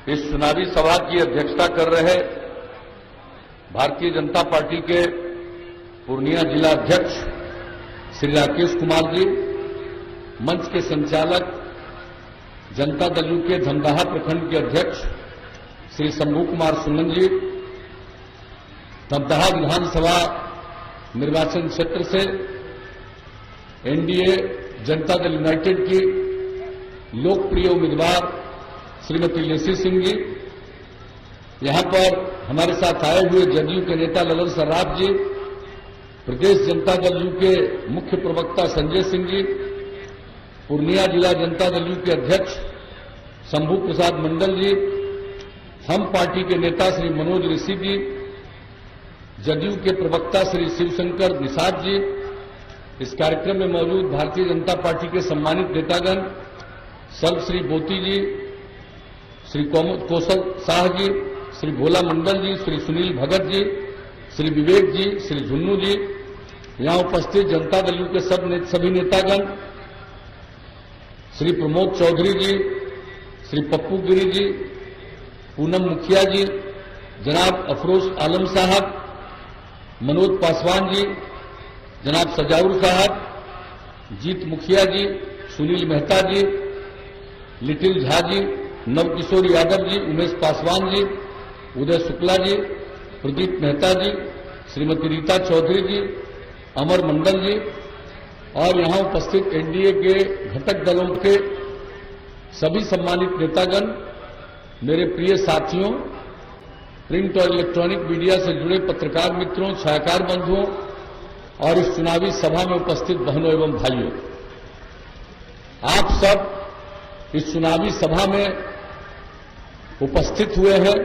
इस चुनावी सभा की अध्यक्षता कर रहे भारतीय जनता पार्टी के पूर्णिया जिला अध्यक्ष श्री राकेश कुमार जी, मंच के संचालक जनता दल यू के धमदाहा प्रखंड के अध्यक्ष श्री शंभू कुमार सुमन जी, धमदाहा विधानसभा निर्वाचन क्षेत्र से एनडीए जनता दल यूनाइटेड की लोकप्रिय उम्मीदवार श्रीमती लेसी सिंह जी, यहां पर हमारे साथ आए हुए जदयू के नेता ललन सर्राफ जी, प्रदेश जनता दल यू के मुख्य प्रवक्ता संजय सिंह जी, पूर्णिया जिला जनता दल यू के अध्यक्ष शंभू प्रसाद मंडल जी, हम पार्टी के नेता श्री मनोज ऋषि जी, जदयू के प्रवक्ता श्री शिवशंकर निषाद जी, इस कार्यक्रम में मौजूद भारतीय जनता पार्टी के सम्मानित नेतागण सर्व श्री बोती जी, श्री कौशल शाह जी, श्री भोला मंडल जी, श्री सुनील भगत जी, श्री विवेक जी, श्री झुन्नू जी, यहां उपस्थित जनता दल के सभी नेतागण, श्री प्रमोद चौधरी जी, श्री पप्पू गिरी जी, पूनम मुखिया जी, जनाब अफरोज आलम साहब, मनोज पासवान जी, जनाब सजाउर साहब, जीत मुखिया जी, सुनील मेहता जी, लिटिल झा जी, नवकिशोर यादव जी, उमेश पासवान जी, उदय शुक्ला जी, प्रदीप मेहता जी, श्रीमती रीता चौधरी जी, अमर मंडल जी और यहां उपस्थित एनडीए के घटक दलों के सभी सम्मानित नेतागण, मेरे प्रिय साथियों, प्रिंट और इलेक्ट्रॉनिक मीडिया से जुड़े पत्रकार मित्रों, छायाकार बंधुओं और इस चुनावी सभा में उपस्थित बहनों एवं भाइयों, आप सब इस चुनावी सभा में उपस्थित हुए हैं।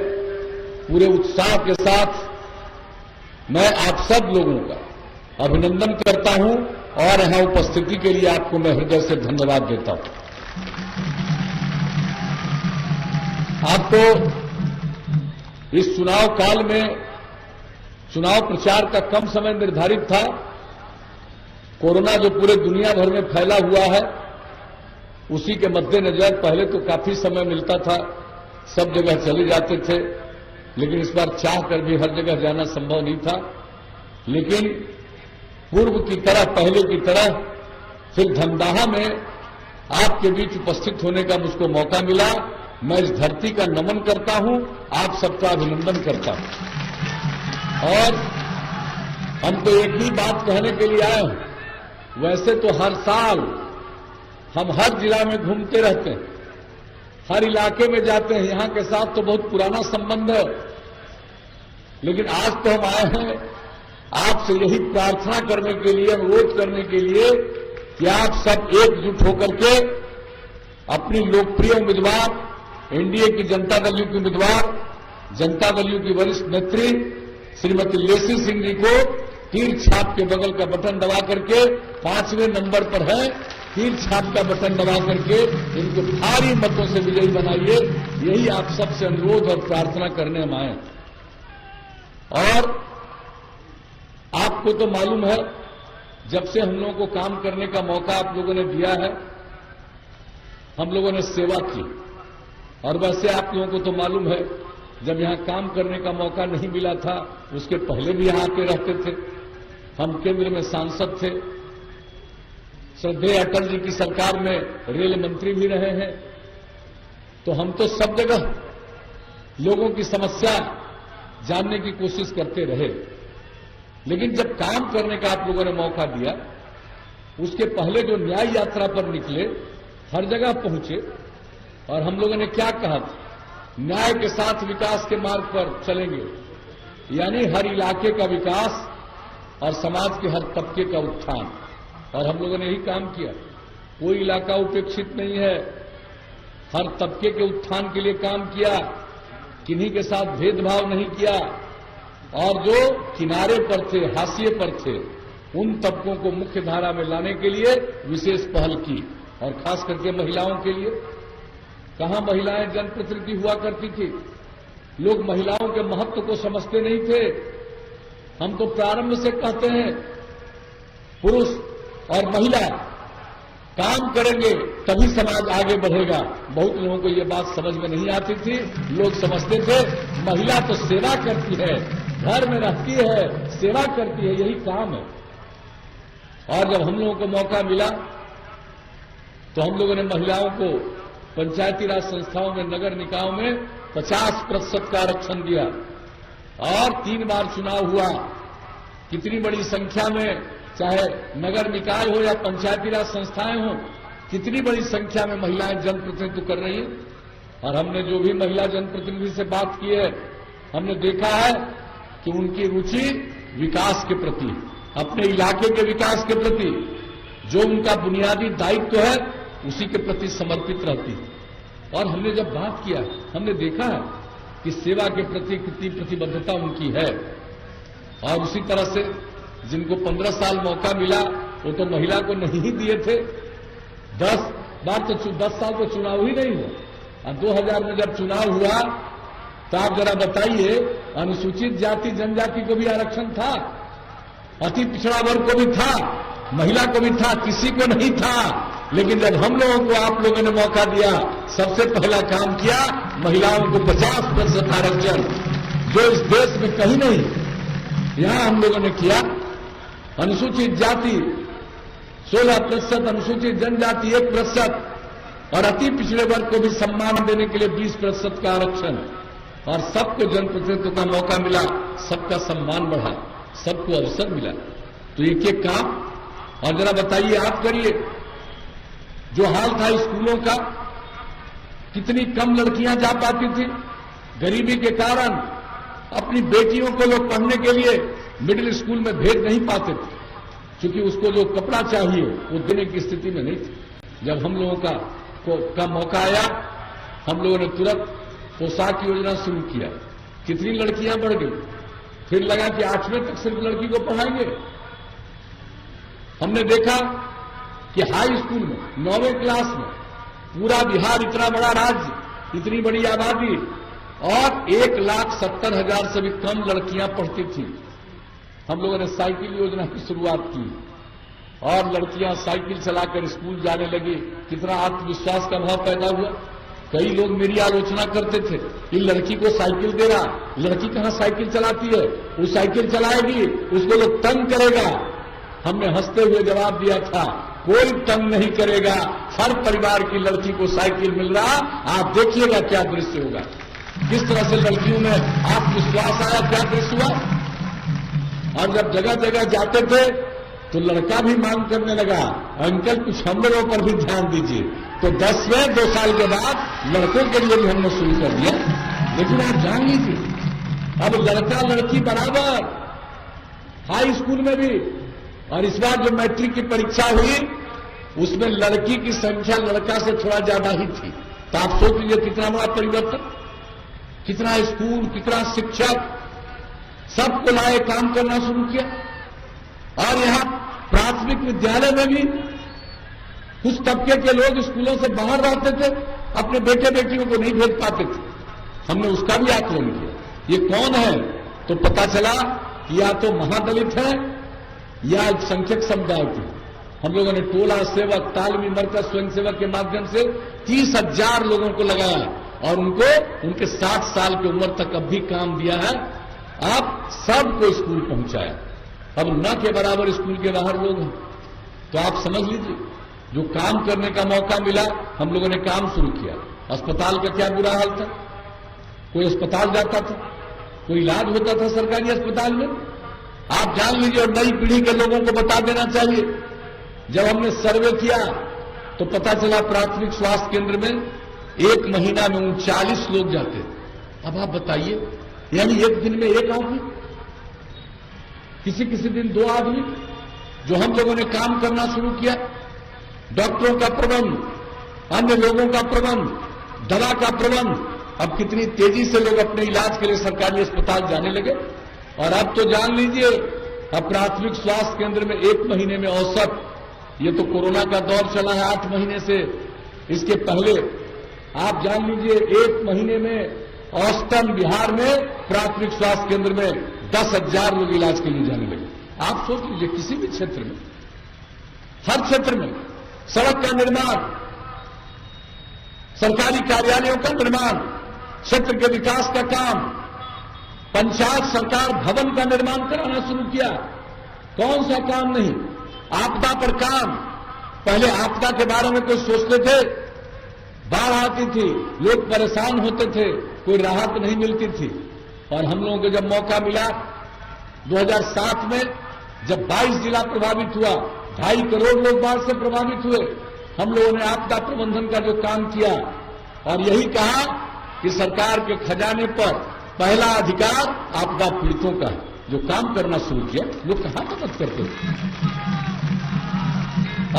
पूरे उत्साह के साथ मैं आप सब लोगों का अभिनंदन करता हूं और यहां उपस्थिति के लिए आपको मैं हृदय से धन्यवाद देता हूं। आपको इस चुनाव काल में चुनाव प्रचार का कम समय निर्धारित था। कोरोना जो पूरे दुनिया भर में फैला हुआ है, उसी के मद्देनजर पहले तो काफी समय मिलता था, सब जगह चले जाते थे, लेकिन इस बार चाह कर भी हर जगह जाना संभव नहीं था। लेकिन पूर्व की तरह, पहले की तरह फिर धमदाहा में आपके बीच उपस्थित होने का मुझको मौका मिला। मैं इस धरती का नमन करता हूं, आप सबका अभिनंदन करता हूं। और हम तो एक ही बात कहने के लिए आए हैं। वैसे तो हर साल हम हर जिला में घूमते रहते हैं, हर इलाके में जाते हैं, यहां के साथ तो बहुत पुराना संबंध है। लेकिन आज तो हम आए हैं आपसे यही प्रार्थना करने के लिए, अनुरोध करने के लिए कि आप सब एकजुट होकर के अपनी लोकप्रिय उम्मीदवार, एनडीए की जनता दल यू की उम्मीदवार, जनता दल यू की वरिष्ठ नेत्री श्रीमती लेसी सिंह जी को तीर छाप के बगल का बटन दबा करके 5वें नंबर पर है, तीर छाप का बटन दबा करके इनको भारी मतों से विजयी बनाइए। यही आप सबसे अनुरोध और प्रार्थना करने हम आए। और आपको तो मालूम है, जब से हम लोगों को काम करने का मौका आप लोगों ने दिया है, हम लोगों ने सेवा की। और वैसे आप लोगों को तो मालूम है, जब यहां काम करने का मौका नहीं मिला था, उसके पहले भी यहां आके रहते थे। हम केंद्र में सांसद थे, श्रद्धेय अटल जी की सरकार में रेल मंत्री भी रहे हैं। तो हम तो सब जगह लोगों की समस्या जानने की कोशिश करते रहे। लेकिन जब काम करने का आप लोगों ने मौका दिया, उसके पहले जो न्याय यात्रा पर निकले, हर जगह पहुंचे, और हम लोगों ने क्या कहा था, न्याय के साथ विकास के मार्ग पर चलेंगे, यानी हर इलाके का विकास और समाज के हर तबके का उत्थान। और हम लोगों ने यही काम किया। कोई इलाका उपेक्षित नहीं है, हर तबके के उत्थान के लिए काम किया, किन्हीं के साथ भेदभाव नहीं किया। और जो किनारे पर थे, हाशिए पर थे, उन तबकों को मुख्य धारा में लाने के लिए विशेष पहल की। और खास करके महिलाओं के लिए, कहां महिलाएं जनप्रतिनिधि हुआ करती थी, लोग महिलाओं के महत्व को समझते नहीं थे। हम तो प्रारंभ से कहते हैं, पुरुष और महिला काम करेंगे तभी समाज आगे बढ़ेगा। बहुत लोगों को ये बात समझ में नहीं आती थी। लोग समझते थे महिला तो सेवा करती है, घर में रहती है, सेवा करती है, यही काम है। और जब हम लोगों को मौका मिला तो हम लोगों ने महिलाओं को पंचायती राज संस्थाओं में, नगर निकायों में 50% का आरक्षण दिया और 3 बार चुनाव हुआ। कितनी बड़ी संख्या में, चाहे नगर निकाय हो या पंचायती राज संस्थाएं हो, कितनी बड़ी संख्या में महिलाएं जनप्रतिनिधित्व कर रही हैं। और हमने जो भी महिला जनप्रतिनिधि से बात की है, हमने देखा है कि उनकी रुचि विकास के प्रति, अपने इलाके के विकास के प्रति, जो उनका बुनियादी दायित्व है उसी के प्रति समर्पित रहती है। और हमने जब बात किया, हमने देखा है कि सेवा के प्रति कितनी प्रतिबद्धता उनकी है। और उसी तरह से जिनको 15 साल मौका मिला वो तो महिला को नहीं दिए थे। 10 साल तो चुनाव ही नहीं हुआ। और 2000 में जब चुनाव हुआ तो आप जरा बताइए, अनुसूचित जाति जनजाति को भी आरक्षण था, अति पिछड़ा वर्ग को भी था, महिला को भी था, किसी को नहीं था। लेकिन जब हम लोगों को आप लोगों ने मौका दिया, सबसे पहला काम किया, महिलाओं को 50% आरक्षण, जो इस देश में कहीं नहीं, यहां हम लोगों ने किया। अनुसूचित जाति 16%, अनुसूचित जनजाति 1% और अति पिछड़े वर्ग को भी सम्मान देने के लिए 20% का आरक्षण। और सबको जनप्रतिनिधित्व का मौका मिला, सबका सम्मान बढ़ा, सबको अवसर मिला। तो एक एक काम। और जरा बताइए, आप करिए, जो हाल था स्कूलों का, कितनी कम लड़कियां जा पाती थी। गरीबी के कारण अपनी बेटियों को लोग पढ़ने के लिए मिडिल स्कूल में भेज नहीं पाते थे, क्योंकि उसको जो कपड़ा चाहिए वो देने की स्थिति में नहीं थी। जब हम लोगों का मौका आया, हम लोगों ने तुरंत पोशाक योजना शुरू किया। कितनी लड़कियां बढ़ गई। फिर लगा कि 8वीं तक सिर्फ लड़की को पढ़ाएंगे। हमने देखा कि हाई स्कूल में 9वीं क्लास में पूरा बिहार, इतना बड़ा राज्य, इतनी बड़ी आबादी, और 1,70,000 से भी कम लड़कियां पढ़ती थी। हम लोगों ने साइकिल योजना की शुरुआत की और लड़कियां साइकिल चलाकर स्कूल जाने लगी। कितना आत्मविश्वास का भाव पैदा हुआ। कई लोग मेरी आलोचना करते थे, ये लड़की को साइकिल दे रहा, लड़की कहां साइकिल चलाती है, वो साइकिल चलाएगी, उसको लोग तंग करेगा। हमने हंसते हुए जवाब दिया था, कोई तंग नहीं करेगा, हर परिवार की लड़की को साइकिल मिल रहा, आप देखिएगा क्या दृश्य होगा। किस तरह से लड़कियों में आत्मविश्वास आया, क्या दृश्य हुआ। और जब जगह जगह जाते थे तो लड़का भी मांग करने लगा, अंकल कुछ हम लोगों पर भी ध्यान दीजिए। तो 2 साल के बाद लड़कों के लिए भी हमने शुरू कर दिया। लेकिन आप जान लीजिए, अब लड़का लड़की बराबर हाई स्कूल में भी। और इस बार जो मैट्रिक की परीक्षा हुई उसमें लड़की की संख्या लड़का से थोड़ा ज्यादा ही थी। तो आप सोच लीजिए कितना बड़ा परिवर्तन, कितना स्कूल, कितना शिक्षक, सबको लाए, काम करना शुरू किया। और यहां प्राथमिक विद्यालय में भी कुछ तबके के लोग स्कूलों से बाहर रहते थे, अपने बेटे बेटियों को नहीं भेज पाते थे। हमने उसका भी आकलन किया, ये कौन है। तो पता चला कि या तो महादलित है या अल्पसंख्यक समुदाय के। हम लोगों ने टोला सेवक, तालमी मरकज, स्वयंसेवक के माध्यम से 30,000 लोगों को लगाया और उनको उनके 60 साल की उम्र तक अब भी काम दिया है। आप सबको स्कूल पहुंचाया। अब न के बराबर स्कूल के बाहर लोग हैं। तो आप समझ लीजिए, जो काम करने का मौका मिला, हम लोगों ने काम शुरू किया। अस्पताल का क्या बुरा हाल था। कोई अस्पताल जाता था, कोई इलाज होता था सरकारी अस्पताल में, आप जान लीजिए। और नई पीढ़ी के लोगों को बता देना चाहिए, जब हमने सर्वे किया तो पता चला प्राथमिक स्वास्थ्य केंद्र में 1 महीना में 39 लोग जाते। अब आप बताइए, यानी एक दिन में 1 आदमी, किसी किसी दिन 2 आदमी। जो हम लोगों ने काम करना शुरू किया, डॉक्टरों का प्रबंध, अन्य लोगों का प्रबंध, दवा का प्रबंध। अब कितनी तेजी से लोग अपने इलाज के लिए सरकारी अस्पताल जाने लगे। और अब तो जान लीजिए, अब प्राथमिक स्वास्थ्य केंद्र में 1 महीने में औसत, ये तो कोरोना का दौर चला है 8 महीने से, इसके पहले आप जान लीजिए 1 महीने में औसतन बिहार में प्राथमिक स्वास्थ्य केंद्र में 10,000 लोग इलाज के लिए जाने लगे। आप सोच लीजिए, किसी भी क्षेत्र में, हर क्षेत्र में सड़क का निर्माण, सरकारी कार्यालयों का निर्माण, क्षेत्र के विकास का काम, पंचायत सरकार भवन का निर्माण कराना शुरू किया। कौन सा काम नहीं? आपदा पर काम। पहले आपदा के बारे में कोई सोचते थे? बाढ़ आती थी, लोग परेशान होते थे, कोई राहत नहीं मिलती थी। और हम लोगों को जब मौका मिला 2007 में, जब 22 जिला प्रभावित हुआ, 2.5 करोड़ लोग बाढ़ से प्रभावित हुए, हम लोगों ने आपदा प्रबंधन का जो काम किया और यही कहा कि सरकार के खजाने पर पहला अधिकार आपदा पीड़ितों का है। जो काम करना शुरू किया, लोग कहां मदद करते थे,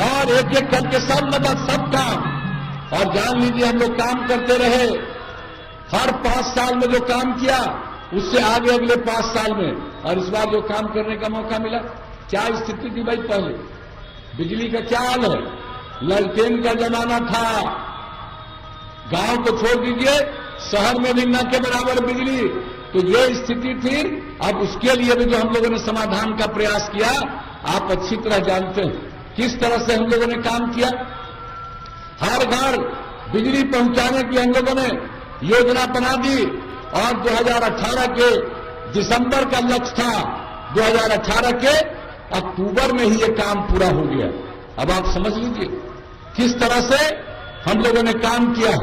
और एक एक करके सब मदद, सब काम। और जान लीजिए हम लोग काम करते रहे। हर 5 साल में जो काम किया उससे आगे अगले 5 साल में, और इस बार जो काम करने का मौका मिला, क्या स्थिति थी भाई? पहले बिजली का क्या हाल है? लालटेन का जमाना था, गांव को छोड़ दीजिए, शहर में भी न के बराबर बिजली। तो ये स्थिति थी। अब उसके लिए भी जो हम लोगों ने समाधान का प्रयास किया, आप अच्छी तरह जानते हैं किस तरह से हम लोगों ने काम किया। हर घर बिजली पहुंचाने की हम लोगों ने योजना बना दी, और 2018 के दिसंबर का लक्ष्य था, 2018 के अक्टूबर में ही ये काम पूरा हो गया। अब आप समझ लीजिए किस तरह से हम लोगों ने काम किया।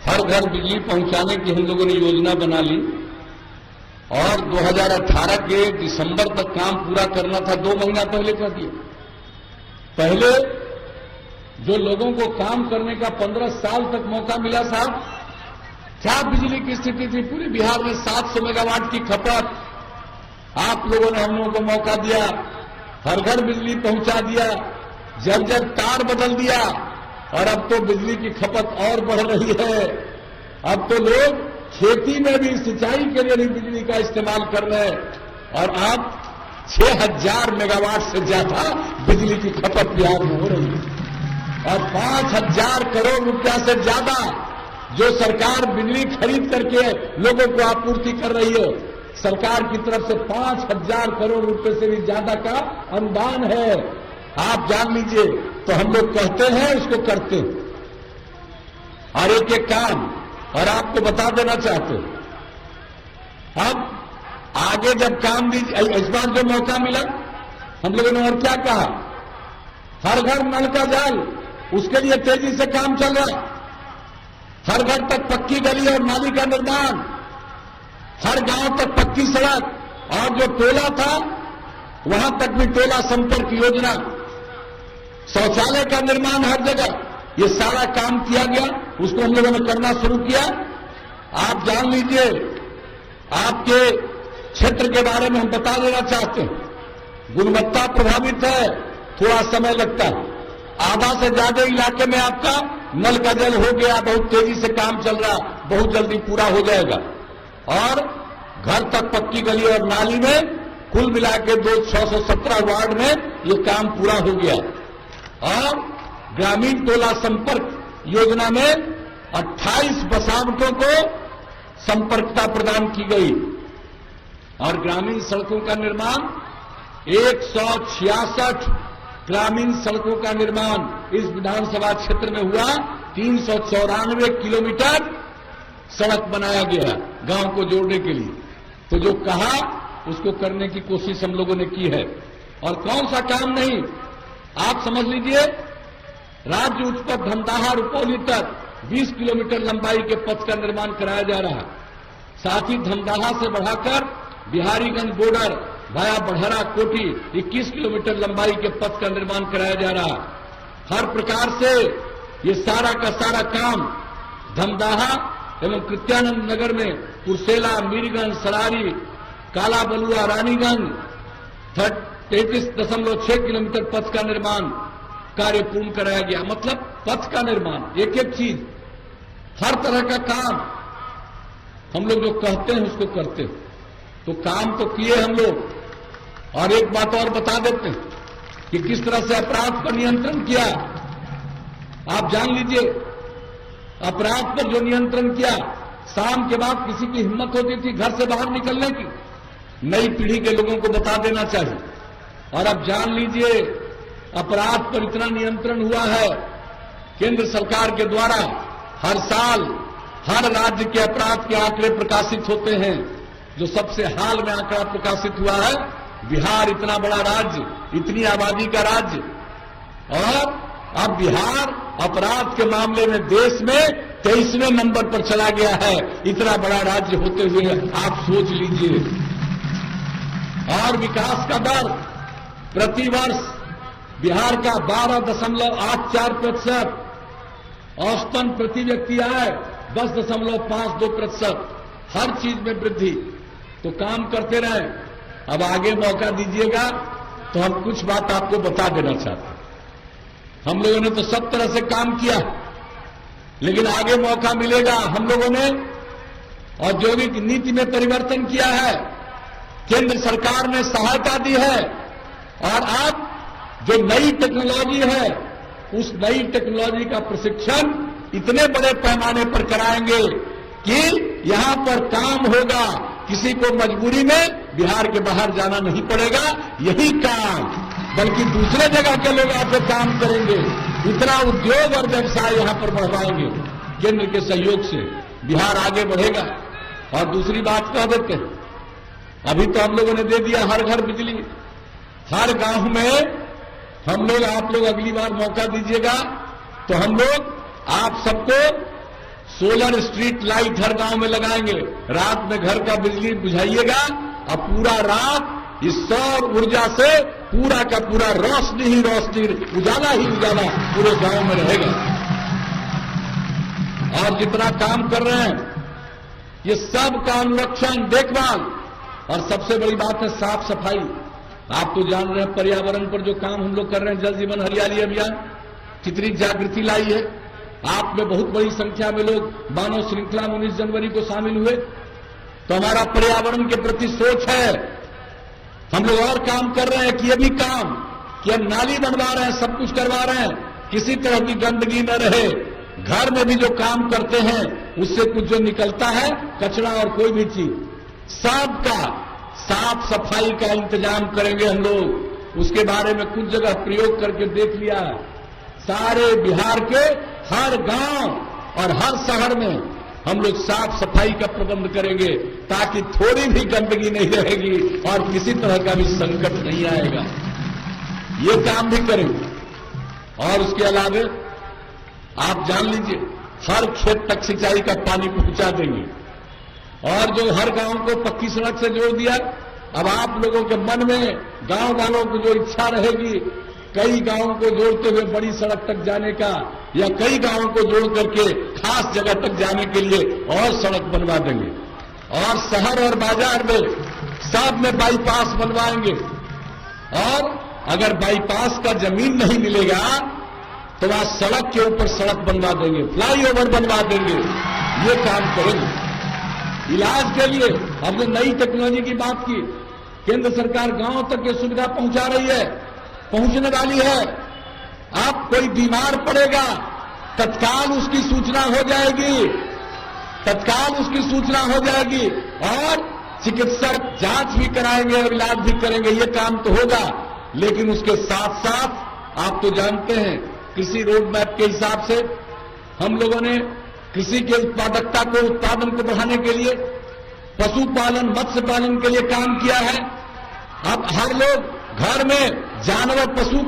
हर घर बिजली पहुंचाने की हम लोगों ने योजना बना ली, और 2018 के दिसंबर तक काम पूरा करना था, 2 महीना पहले कर दिया। पहले जो लोगों को काम करने का 15 साल तक मौका मिला साहब, क्या बिजली की स्थिति थी? पूरे बिहार में 700 मेगावाट की खपत। आप लोगों ने हम लोगों को मौका दिया, हर घर बिजली पहुंचा दिया, जर्जर तार बदल दिया, और अब तो बिजली की खपत और बढ़ रही है। अब तो लोग खेती में भी, सिंचाई के लिए भी बिजली का इस्तेमाल कर रहे हैं, और अब 6000 मेगावाट से ज्यादा बिजली की खपत बिहार में हो रही है। और 5000 करोड़ रुपया से ज्यादा जो सरकार बिजली खरीद करके लोगों को आपूर्ति कर रही है, सरकार की तरफ से 5000 करोड़ रुपए से भी ज्यादा का अनुदान है। आप जान लीजिए, तो हम लोग कहते हैं, उसको करते हैं, और एक एक काम। और आपको बता देना चाहते हैं, अब आगे जब काम दीजिए, इस बार जो मौका मिला हम लोगों ने और क्या कहा, हर घर नल का जल, उसके लिए तेजी से काम चल रहा है। हर घर तक पक्की गली और नाली का निर्माण, हर गांव तक पक्की सड़क, और जो टोला था वहां तक भी टोला संपर्क योजना, शौचालय का निर्माण हर जगह, ये सारा काम किया गया। उसको हम लोगों ने करना शुरू किया। आप जान लीजिए, आपके क्षेत्र के बारे में हम बता देना चाहते हैं, गुणवत्ता प्रभावित है, थोड़ा समय लगता है। आधा से ज्यादा इलाके में आपका नल का जल हो गया, बहुत तेजी से काम चल रहा, बहुत जल्दी पूरा हो जाएगा। और घर तक पक्की गली और नाली में कुल मिला के 617 वार्ड में ये काम पूरा हो गया। और ग्रामीण टोला संपर्क योजना में 28 बसावटों को संपर्कता प्रदान की गई। और ग्रामीण सड़कों का निर्माण 166 ग्रामीण सड़कों का निर्माण इस विधानसभा क्षेत्र में हुआ। 394 किलोमीटर सड़क बनाया गया गांव को जोड़ने के लिए। तो जो कहा उसको करने की कोशिश हम लोगों ने की है। और कौन सा काम नहीं, आप समझ लीजिए, राज्य उच्च पथ धमदाहा रुपौली तक 20 किलोमीटर लंबाई के पथ का निर्माण कराया जा रहा है। साथ ही धमदाहा से बढ़ाकर बिहारीगंज बॉर्डर भाया बढ़हरा कोठी 21 किलोमीटर लंबाई के पथ का निर्माण कराया जा रहा है। हर प्रकार से ये सारा का सारा काम धमदाहा एवं कृत्यानंद नगर में कुर्सेला, मीरगंज, सरारी, काला बलुआ, रानीगंज 33.6 किलोमीटर पथ का निर्माण कार्य पूर्ण कराया गया। मतलब पथ का निर्माण, एक एक चीज, हर तरह का काम हम लोग जो कहते हैं उसको करते हैं। तो काम तो किए हम लोग। और एक बात और बता देते हैं कि किस तरह से अपराध पर नियंत्रण किया। आप जान लीजिए, अपराध पर जो नियंत्रण किया, शाम के बाद किसी की हिम्मत होती थी घर से बाहर निकलने की, नई पीढ़ी के लोगों को बता देना चाहिए। और अब जान लीजिए, अपराध पर इतना नियंत्रण हुआ है, केंद्र सरकार के द्वारा हर साल हर राज्य के अपराध के आंकड़े प्रकाशित होते हैं। जो सबसे हाल में आंकड़ा प्रकाशित हुआ है, बिहार इतना बड़ा राज्य, इतनी आबादी का राज्य, और अब बिहार अपराध के मामले में देश में 23वें नंबर पर चला गया है। इतना बड़ा राज्य होते हुए आप सोच लीजिए। और विकास का दर प्रतिवर्ष बिहार का 12.84%, औसतन प्रति व्यक्ति आय 10.52%, हर चीज में वृद्धि। तो काम करते रहे। अब आगे मौका दीजिएगा तो हम कुछ बात आपको बता देना चाहते हैं। हम लोगों ने तो सब तरह से काम किया, लेकिन आगे मौका मिलेगा। हम लोगों ने औद्योगिक नीति में परिवर्तन किया है, केंद्र सरकार ने सहायता दी है। और अब जो नई टेक्नोलॉजी है, उस नई टेक्नोलॉजी का प्रशिक्षण इतने बड़े पैमाने पर कराएंगे कि यहां पर काम होगा, किसी को मजबूरी में बिहार के बाहर जाना नहीं पड़ेगा। यही काम, बल्कि दूसरे जगह के लोग आकर काम करेंगे। इतना उद्योग और व्यवसाय यहां पर बढ़वाएंगे। केंद्र के सहयोग से बिहार आगे बढ़ेगा। और दूसरी बात कह देते हैं, अभी तो हम लोगों ने दे दिया हर घर बिजली, हर गांव में हम लोग, आप लोग अगली बार मौका दीजिएगा तो हम लोग आप सबको सोलर स्ट्रीट लाइट हर गांव में लगाएंगे। रात में घर का बिजली बुझाइएगा और पूरा रात इस सौर ऊर्जा से पूरा का पूरा रोशनी ही रोशनी, उजाला ही उजाला पूरे गांव में रहेगा। और जितना काम कर रहे हैं ये सब का अनुरक्षण, देखभाल, और सबसे बड़ी बात है साफ सफाई। आप तो जान रहे हैं पर्यावरण पर जो काम हम लोग कर रहे हैं, जल जीवन हरियाली अभियान कितनी जागृति लाई है। आप में बहुत बड़ी संख्या में लोग मानव श्रृंखला में 19 जनवरी को शामिल हुए। तो हमारा पर्यावरण के प्रति सोच है। हम लोग और काम कर रहे हैं कि ये भी काम, कि हम नाली बनवा रहे हैं, सब कुछ करवा रहे हैं, किसी तरह की गंदगी न रहे। घर में भी जो काम करते हैं उससे कुछ जो निकलता है कचरा और कोई भी चीज, सबका साफ सफाई का इंतजाम करेंगे हम लोग। उसके बारे में कुछ जगह प्रयोग करके देख लिया है। सारे बिहार के हर गांव और हर शहर में हम लोग साफ सफाई का प्रबंध करेंगे, ताकि थोड़ी भी गंदगी नहीं रहेगी और किसी तरह का भी संकट नहीं आएगा। ये काम भी करेंगे। और उसके अलावा आप जान लीजिए, हर खेत तक सिंचाई का पानी पहुंचा देंगे। और जो हर गांव को पक्की सड़क से जोड़ दिया, अब आप लोगों के मन में, गांव वालों को जो इच्छा रहेगी कई गांवों को जोड़ते हुए बड़ी सड़क तक जाने का, या कई गांवों को जोड़ करके खास जगह तक जाने के लिए और सड़क बनवा देंगे। और शहर और बाजार में सब में बाईपास बनवाएंगे। और अगर बाईपास का जमीन नहीं मिलेगा तो वहां सड़क के ऊपर सड़क बनवा देंगे, फ्लाईओवर बनवा देंगे। ये काम करेंगे। इलाज के लिए हमने नई टेक्नोलॉजी की बात की। केंद्र सरकार गांव तक ये सुविधा पहुंचा रही है, पहुंचने वाली है। अब कोई बीमार पड़ेगा, तत्काल उसकी सूचना हो जाएगी, तत्काल उसकी सूचना हो जाएगी। और चिकित्सक जांच भी कराएंगे और इलाज भी करेंगे। ये काम तो होगा, लेकिन उसके साथ साथ आप तो जानते हैं, कृषि रोड मैप के हिसाब से हम लोगों ने कृषि के उत्पादकता को, उत्पादन को बढ़ाने के लिए पशुपालन, मत्स्य पालन के लिए काम किया है। अब हर लोग घर में जानवर, पशु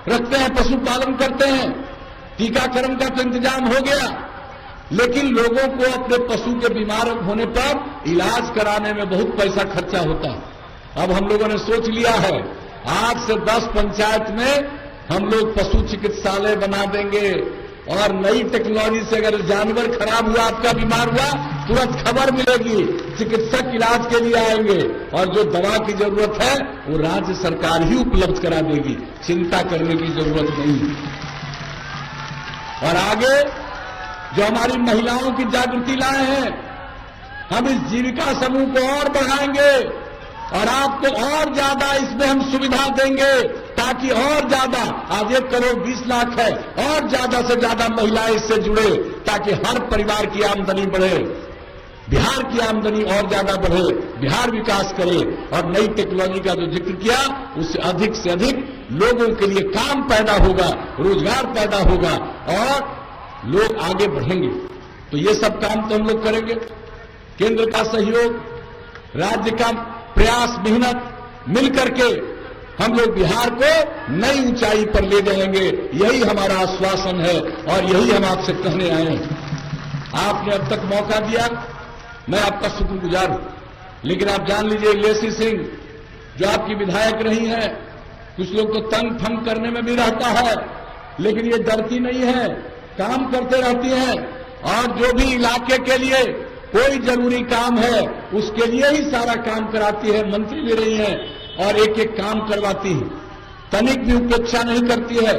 रखते हैं, पशुपालन करते हैं। टीकाकरण का तो इंतजाम हो गया, लेकिन लोगों को अपने पशु के बीमार होने पर इलाज कराने में बहुत पैसा खर्चा होता है। अब हम लोगों ने सोच लिया है, आज से 10 पंचायत में हम लोग पशु चिकित्सालय बना देंगे। और नई टेक्नोलॉजी से अगर जानवर खराब हुआ, आपका बीमार हुआ, तुरंत खबर मिलेगी, चिकित्सक इलाज के लिए आएंगे। और जो दवा की जरूरत है वो राज्य सरकार ही उपलब्ध करा देगी, चिंता करने की जरूरत नहीं। और आगे जो हमारी महिलाओं की जागृति लाए हैं, हम इस जीविका समूह को और बढ़ाएंगे और आपको और ज्यादा इसमें हम सुविधा देंगे, ताकि और ज्यादा, आज 1 करोड़ 20 लाख है, और ज्यादा से ज्यादा महिलाएं इससे जुड़े, ताकि हर परिवार की आमदनी बढ़े, बिहार की आमदनी और ज्यादा बढ़े, बिहार विकास करे। और नई टेक्नोलॉजी का जो जिक्र किया, उससे अधिक से अधिक लोगों के लिए काम पैदा होगा, रोजगार पैदा होगा और लोग आगे बढ़ेंगे। तो ये सब काम तो हम लोग करेंगे। केंद्र का सहयोग, राज्य का प्रयास, मेहनत मिलकर के हम लोग बिहार को नई ऊंचाई पर ले जाएंगे। यही हमारा आश्वासन है और यही हम आपसे कहने आए हैं। आपने अब तक मौका दिया, मैं आपका शुक्रगुजार हूं। लेकिन आप जान लीजिए, लेसी सिंह जो आपकी विधायक रही हैं, कुछ लोग तो तंग फंग करने में भी रहता है, लेकिन ये डरती नहीं है, काम करते रहती हैं। और जो भी इलाके के लिए कोई जरूरी काम है, उसके लिए ही सारा काम कराती है। मंत्री भी रही हैं और एक एक काम करवाती है, तनिक भी उपेक्षा नहीं करती है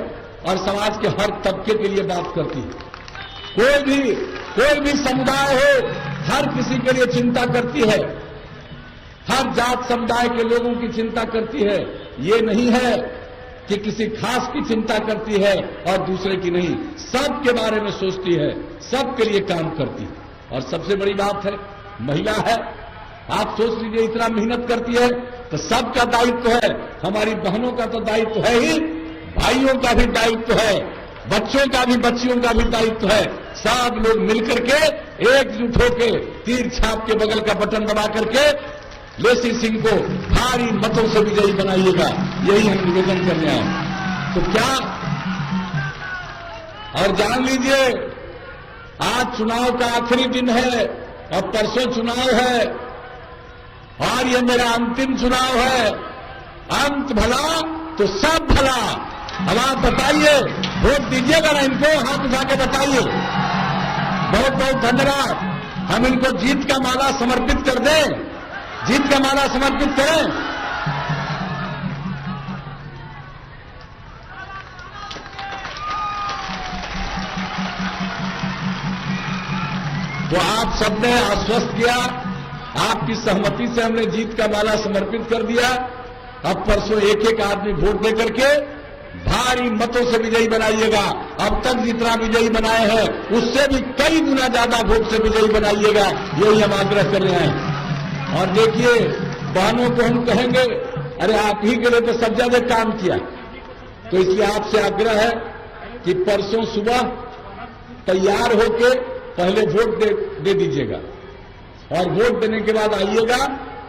और समाज के हर तबके के लिए बात करती है। कोई भी समुदाय हो, हर किसी के लिए चिंता करती है, हर जात समुदाय के लोगों की चिंता करती है। ये नहीं है कि किसी खास की चिंता करती है और दूसरे की नहीं, सबके बारे में सोचती है, सबके लिए काम करती है। और सबसे बड़ी बात है, महिला है। आप सोच लीजिए, इतना मेहनत करती है तो सबका दायित्व है। हमारी बहनों का तो दायित्व है ही, भाइयों का भी दायित्व है, बच्चों का भी, बच्चियों का भी दायित्व है। सब लोग मिलकर के एकजुट होकर तीर छाप के बगल का बटन दबा करके लेसी सिंह को भारी मतों से विजयी बनाइएगा, यही हम निवेदन करने आए। तो क्या, और जान लीजिए, आज चुनाव का आखिरी दिन है और परसों चुनाव है और ये मेरा अंतिम चुनाव है। अंत भला तो सब भला। अब आप बताइए, वोट दीजिएगा ना इनको, हाथ उठा के बताइए। बहुत बहुत धन्यवाद। हम इनको जीत का माला समर्पित कर दें, जीत का माला समर्पित करें। तो आप सबने आश्वस्त किया, आपकी सहमति से हमने जीत का माला समर्पित कर दिया। अब परसों एक एक आदमी वोट दे करके भारी मतों से विजयी बनाइएगा। अब तक जितना विजयी बनाए हैं उससे भी कई गुना ज्यादा वोट से विजयी बनाइएगा, यही हम आग्रह कर रहे हैं। और देखिए, बहनों को हम कहेंगे, अरे आप ही के लिए तो सब ज्यादा काम किया, तो इसलिए आपसे आग्रह है कि परसों सुबह तैयार होके पहले वोट दे दीजिएगा और वोट देने के बाद आइएगा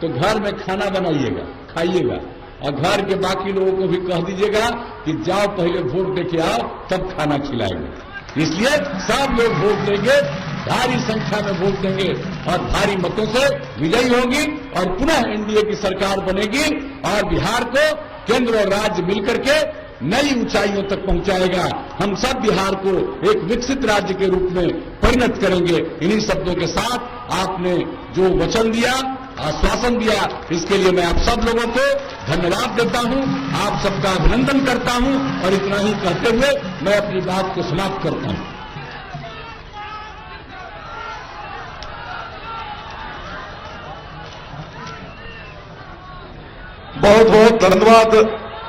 तो घर में खाना बनाइएगा, खाइएगा। और घर के बाकी लोगों को भी कह दीजिएगा कि जाओ पहले वोट देके आओ, तब खाना खिलाएंगे। इसलिए सब लोग वोट देंगे, भारी संख्या में वोट देंगे और भारी मतों से विजयी होगी और पुनः एनडीए की सरकार बनेगी और बिहार को केंद्र और राज्य मिलकर के नई ऊंचाइयों तक पहुंचाएगा। हम सब बिहार को एक विकसित राज्य के रूप में परिणत करेंगे। इन्हीं शब्दों के साथ आपने जो वचन दिया, आश्वासन दिया, इसके लिए मैं आप सब लोगों को धन्यवाद देता हूं, आप सबका अभिनंदन करता हूं और इतना ही कहते हुए मैं अपनी बात को समाप्त करता हूं। बहुत बहुत धन्यवाद,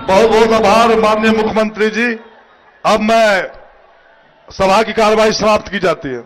बहुत बहुत आभार माननीय मुख्यमंत्री जी। अब मैं सभा की कार्यवाही समाप्त की जाती है।